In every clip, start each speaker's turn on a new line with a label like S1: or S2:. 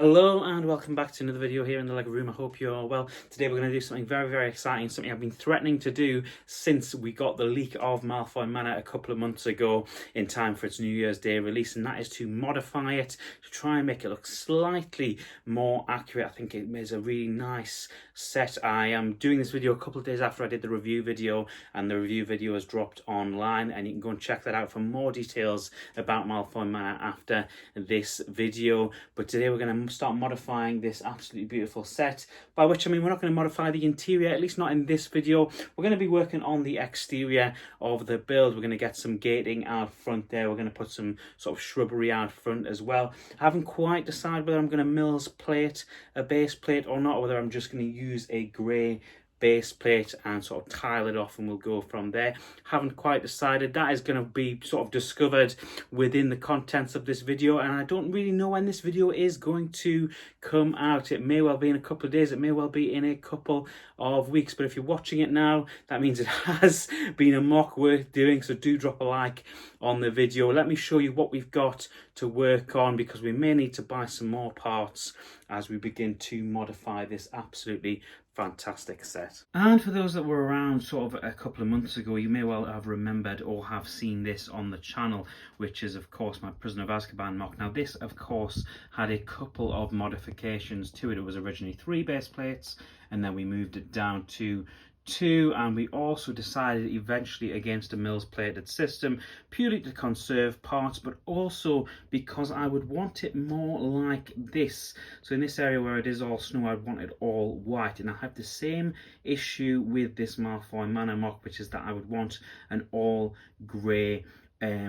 S1: Hello and welcome back to another video here in the Lego room. I hope you're all well. Today we're going to do something very exciting, something I've been threatening to do since we got the leak of Malfoy Manor a couple of months ago in time for its New Year's Day release, and that is to modify it to try and make it look slightly more accurate. I think it is a really nice set. I am doing this video a couple of days after I did the review video, and the review video has dropped online, and you can go and check that out for more details about Malfoy Manor after this video. But today we're going to start modifying this absolutely beautiful set, by which I mean we're not going to modify the interior, at least not in this video. We're going to be working on the exterior of the build. We're going to get some gating out front there. We're going to put some sort of shrubbery out front as well. I haven't quite decided whether I'm going to Mills plate a base plate or not, or whether I'm just going to use a grey base plate and sort of tile it off, and we'll go from there. Haven't quite decided. That is going to be sort of discovered within the contents of this video, and I don't really know when this video is going to come out. It may well be in a couple of days, it may well be in a couple of weeks, but if you're watching it now, that means it has been a mock worth doing, so do drop a like on the video. Let me show you what we've got to work on, because we may need to buy some more parts as we begin to modify this absolutely fantastic set. And for those that were around sort of a couple of months ago, you may well have remembered or have seen this on the channel, which is of course my Prisoner of Azkaban mock. Now this of course had a couple of modifications to it. It was originally 3 base plates, and then we moved it down to 2, and we also decided eventually against a Mills plated system, purely to conserve parts, but also because I would want it more like this. So in this area where it is all snow, I'd want it all white, and I have the same issue with this Malfoy Manor mock, which is that I would want an all grey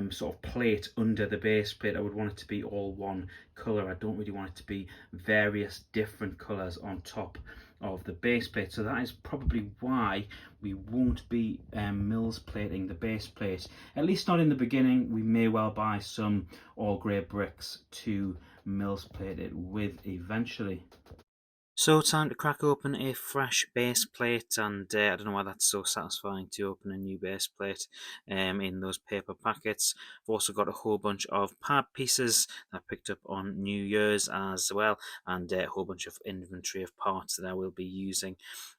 S1: sort of plate under the base plate. I would want it to be all one colour. I don't really want it to be various different colours on top of the base plate. So that is probably why we won't be Mills plating the base plate, at least not in the beginning. We may well buy some all grey bricks to Mills plate it with eventually. So time to crack open a fresh base plate, and I don't know why that's so satisfying to open a new base plate in those paper packets. I've also got a whole bunch of pad pieces that I picked up on New Year's as well, and a whole bunch of inventory of parts that I will be using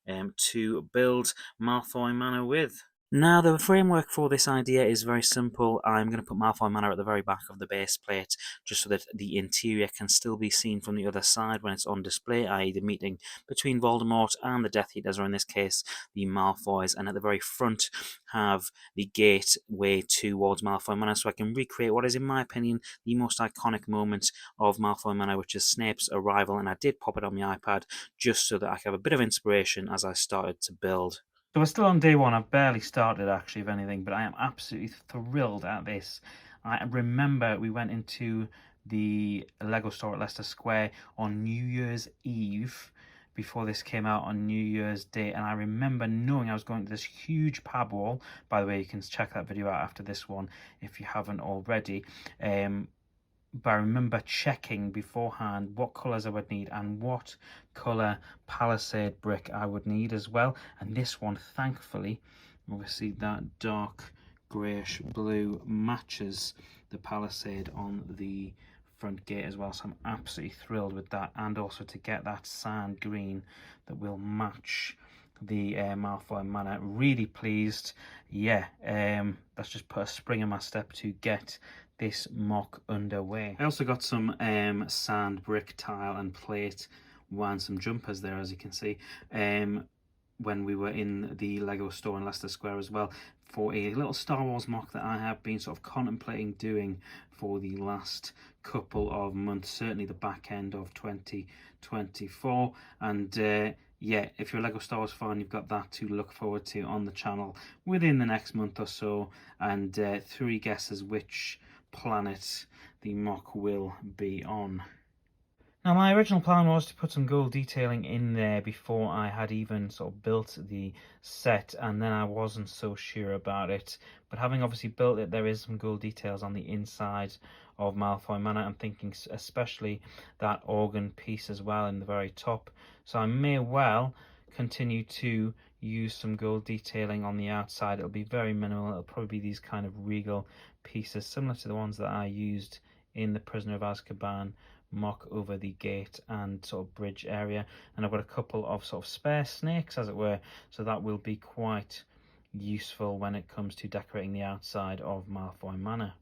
S1: to build Malfoy Manor with. Now, the framework for this idea is very simple. I'm going to put Malfoy Manor at the very back of the base plate, just so that the interior can still be seen from the other side when it's on display, i.e. the meeting between Voldemort and the Death Eaters, or in this case, the Malfoys. And at the very front have the gateway towards Malfoy Manor, so I can recreate what is, in my opinion, the most iconic moment of Malfoy Manor, which is Snape's arrival. And I did pop it on my iPad just so that I could have a bit of inspiration as I started to build. So we're still on day 1. I've barely started, actually, if anything, but I am absolutely thrilled at this. I remember we went into the Lego store at Leicester Square on New Year's Eve before this came out on New Year's Day, and I remember knowing I was going to this huge pab wall. By the way, you can check that video out after this one if you haven't already. But I remember checking beforehand what colours I would need and what colour palisade brick I would need as well. And this one, thankfully, obviously that dark greyish blue matches the palisade on the front gate as well. So I'm absolutely thrilled with that, and also to get that sand green that will match the Malfoy Manor. Really pleased. Yeah, that's just put a spring in my step to get this mock underway. I also got some sand, brick, tile and plate and some jumpers there, as you can see, when we were in the Lego store in Leicester Square as well, for a little Star Wars mock that I have been sort of contemplating doing for the last couple of months, certainly the back end of 2024. And yeah, if you're a Lego Star Wars fan, you've got that to look forward to on the channel within the next month or so. And 3 guesses which planet the mock will be on. Now, my original plan was to put some gold detailing in there before I had even sort of built the set, and then I wasn't so sure about it. But having obviously built it, there is some gold details on the inside of Malfoy Manor. I'm thinking especially that organ piece as well in the very top. So I may well continue to use some gold detailing on the outside. It'll be very minimal. It'll probably be these kind of regal pieces, similar to the ones that I used in the Prisoner of Azkaban mock over the gate and sort of bridge area, and I've got a couple of sort of spare snakes, as it were, so that will be quite useful when it comes to decorating the outside of Malfoy Manor.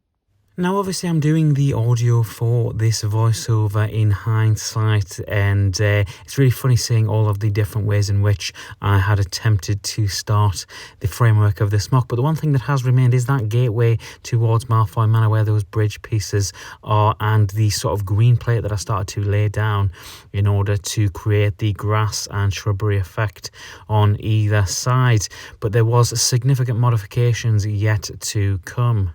S1: Now, obviously, I'm doing the audio for this voiceover in hindsight, and it's really funny seeing all of the different ways in which I had attempted to start the framework of this mock. But the one thing that has remained is that gateway towards Malfoy Manor, where those bridge pieces are, and the sort of green plate that I started to lay down in order to create the grass and shrubbery effect on either side. But there was significant modifications yet to come.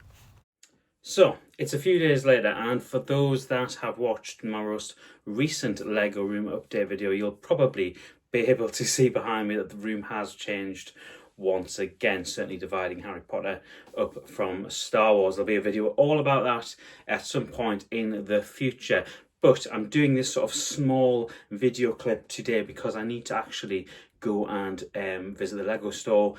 S1: So, it's a few days later, and for those that have watched my most recent LEGO room update video, you'll probably be able to see behind me that the room has changed once again, certainly dividing Harry Potter up from Star Wars. There'll be a video all about that at some point in the future. But I'm doing this sort of small video clip today because I need to actually go and visit the LEGO store,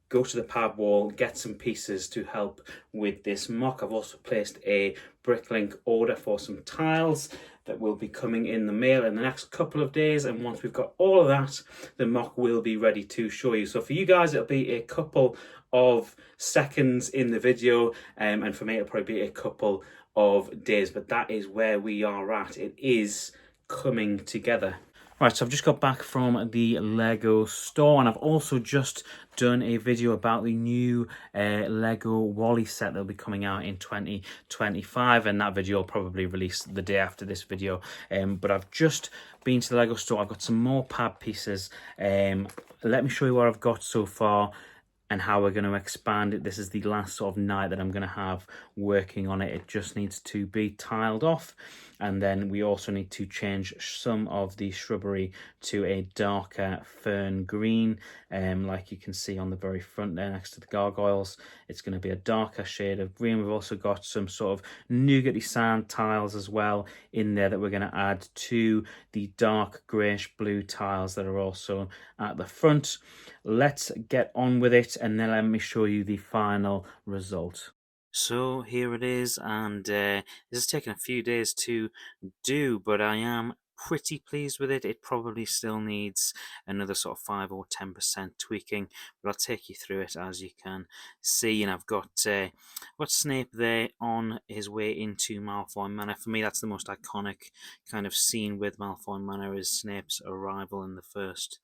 S1: go to the pad wall, get some pieces to help with this mock. I've also placed a Bricklink order for some tiles that will be coming in the mail in the next couple of days, and once we've got all of that, the mock will be ready to show you. So for you guys, it'll be a couple of seconds in the video, and for me, it'll probably be a couple of days, but that is where we are at. It is coming together. Right, so I've just got back from the LEGO store, and I've also just done a video about the new LEGO Wally set that'll be coming out in 2025, and that video will probably release the day after this video. But I've just been to the LEGO store. I've got some more pad pieces. Let me show you what I've got so far and how we're going to expand it. This is the last sort of night that I'm going to have working on it. It just needs to be tiled off, and then we also need to change some of the shrubbery to a darker fern green, like you can see on the very front there next to the gargoyles. It's going to be a darker shade of green. We've also got some sort of nougaty sand tiles as well in there that we're going to add to the dark greyish blue tiles that are also at the front. Let's get on with it, and then let me show you the final result. So here it is, and this has taken a few days to do, but I am pretty pleased with it. It probably still needs another sort of 5 or 10% tweaking, but I'll take you through it as you can see. And I've got Snape there on his way into Malfoy Manor. For me, that's the most iconic kind of scene with Malfoy Manor, is Snape's arrival in the first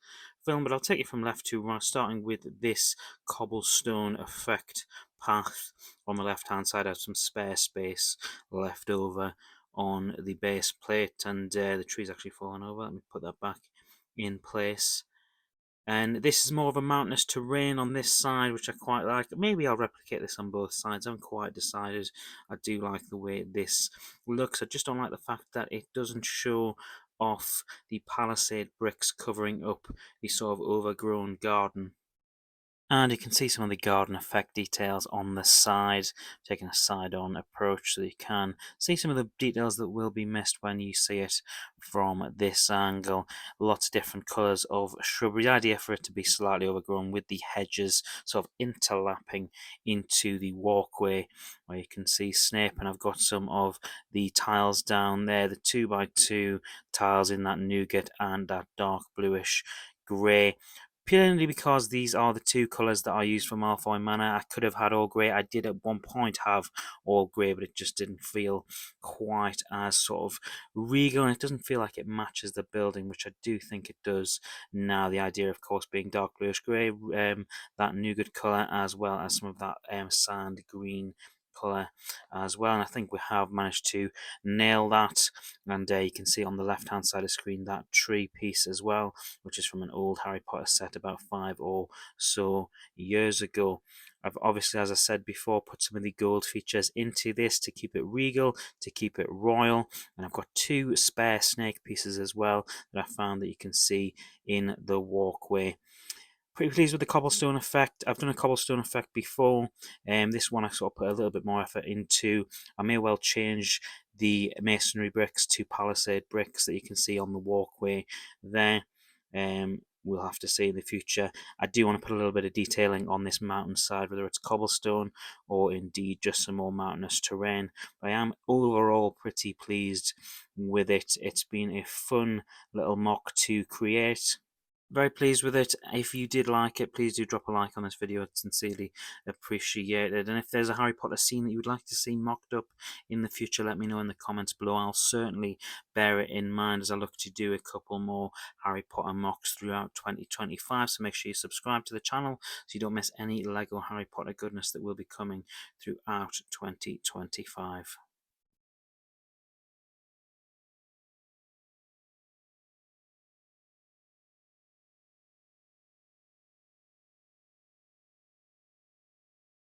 S1: film. But I'll take you from left to right, starting with this cobblestone effect path on the left hand side. I have some spare space left over on the base plate, and the tree's actually fallen over. Let me put that back in place. And this is more of a mountainous terrain on this side, which I quite like. Maybe I'll replicate this on both sides. I haven't quite decided. I do like the way this looks. I just don't like the fact that it doesn't show off the palisade bricks covering up the sort of overgrown garden. And you can see some of the garden effect details on the side, taking a side-on approach, so you can see some of the details that will be missed when you see it from this angle. Lots of different colours of shrubbery. The idea for it to be slightly overgrown with the hedges sort of interlapping into the walkway where you can see Snape. And I've got some of the tiles down there, the 2x2 tiles in that nougat and that dark bluish grey. Purely because these are the two colours that I use for Malfoy Manor. I could have had all grey. I did at one point have all grey, but it just didn't feel quite as sort of regal, and it doesn't feel like it matches the building, which I do think it does now. The idea, of course, being dark bluish grey, that nougat colour, as well as some of that sand green colour as well. And I think we have managed to nail that. And you can see on the left hand side of the screen that tree piece as well, which is from an old Harry Potter set about 5 or so years ago. I've obviously, as I said before, put some of the gold features into this to keep it regal, to keep it royal. And I've got 2 spare snake pieces as well that I found that you can see in the walkway. Pretty pleased with the cobblestone effect. I've done a cobblestone effect before, and this one I sort of put a little bit more effort into. I may well change the masonry bricks to palisade bricks that you can see on the walkway there. we'll have to see in the future. I do want to put a little bit of detailing on this mountainside, whether it's cobblestone or indeed just some more mountainous terrain. But I am overall pretty pleased with it. It's been a fun little mock to create. Very pleased with it. If you did like it, please do drop a like on this video. It's sincerely appreciated. And if there's a Harry Potter scene that you would like to see mocked up in the future, let me know in the comments below. I'll certainly bear it in mind as I look to do a couple more Harry Potter mocks throughout 2025. So make sure you subscribe to the channel so you don't miss any LEGO Harry Potter goodness that will be coming throughout 2025.